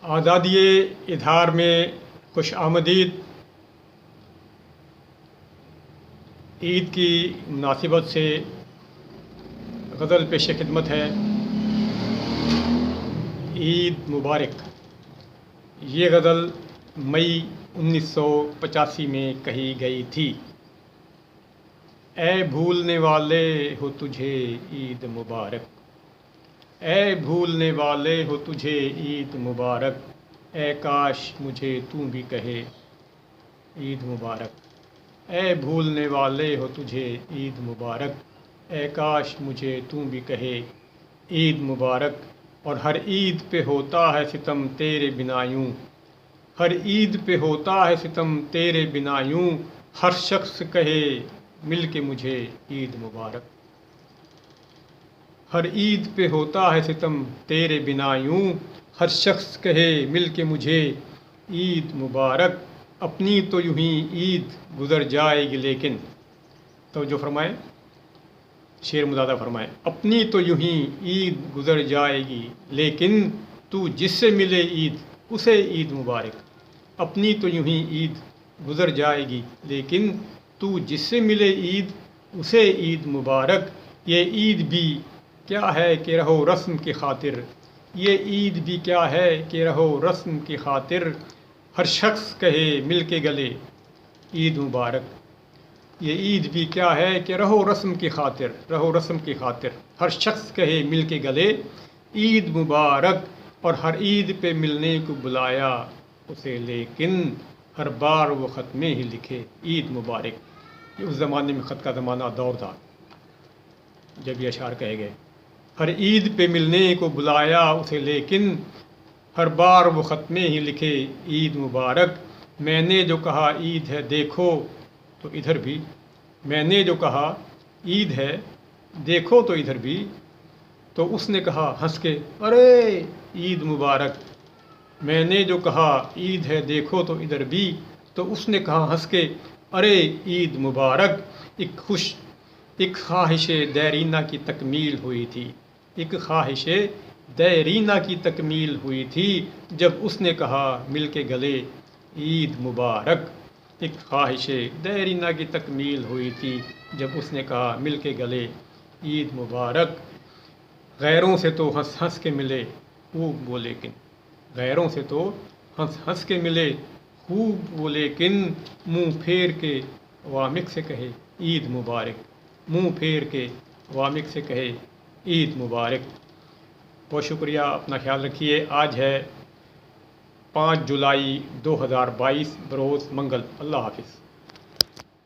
आज़ादी इज़हार में खुश आमदीद। ईद की मुनासिबत से गज़ल पेश खिदमत है, ईद मुबारक। ये गज़ल मई 1985 में कही गई थी। ऐ भूलने वाले हो तुझे ईद मुबारक, ऐ भूलने वाले हो तुझे ईद मुबारक, ऐ काश मुझे तू भी कहे ईद मुबारक। ऐ भूलने वाले हो तुझे ईद मुबारक, ऐ काश मुझे तू भी कहे ईद मुबारक। और हर ईद पे होता है सितम तेरे बिना यूं, हर ईद पे होता है सितम तेरे बिना यूं, हर शख्स कहे मिल के मुझे ईद मुबारक। हर ईद पे होता है सितम तेरे बिना यूं, हर शख्स कहे मिल के मुझे ईद मुबारक। अपनी तो यूं ही ईद गुज़र जाएगी लेकिन, तो जो फरमाएँ शेर मुज़ादा फरमाएँ, अपनी तो यूं ही ईद गुज़र जाएगी लेकिन तू जिससे मिले ईद उसे ईद मुबारक। अपनी तो यूं ही ईद गुज़र जाएगी लेकिन तू जिससे मिले ईद उसे ईद मुबारक। ये ईद भी क्या है कि रहो रस्म की खातिर, ये ईद भी क्या है कि रहो रस्म की खातिर, हर शख्स कहे मिल के गले ईद मुबारक। ये ईद भी क्या है कि रहो रस्म की खातिर, रहो रस्म की खातिर, हर शख्स कहे मिल के गले ईद मुबारक। और हर ईद पे मिलने को बुलाया उसे लेकिन हर बार वो ख़त में ही लिखे ईद मुबारक। ये उस ज़माने में ख़त का ज़माना दौर था जब ये अशार कहे गए। हर ईद पे मिलने को बुलाया उसे लेकिन हर बार वो ख़त में ही लिखे ईद मुबारक। मैंने जो कहा ईद है देखो तो इधर भी, मैंने जो कहा ईद है देखो तो इधर भी, तो उसने कहा हंस के अरे ईद मुबारक। मैंने जो कहा ईद है देखो तो इधर भी, तो उसने कहा हंस के अरे ईद मुबारक। एक ख्वाहिश दैरीना की तकमील हुई थी, एक ख्वाहिश दैरीना की तकमील हुई थी, जब उसने कहा मिल के गले ईद मुबारक। एक ख्वाहिश दैरीना की तकमील हुई थी जब उसने कहा मिल के गले ईद मुबारक। गैरों से तो हंस हंस के मिले खूब वो लेकिन, गैरों से तो हंस हंस के मिले खूब वो लेकिन, मुँह फेर के वामिक से कहे ईद मुबारक, मुँह फेर के वामिक से कहे ईद मुबारक। बहुत शुक्रिया, अपना ख्याल रखिए। आज है 5 जुलाई 2022 बरोज़ मंगल। अल्लाह हाफिज़।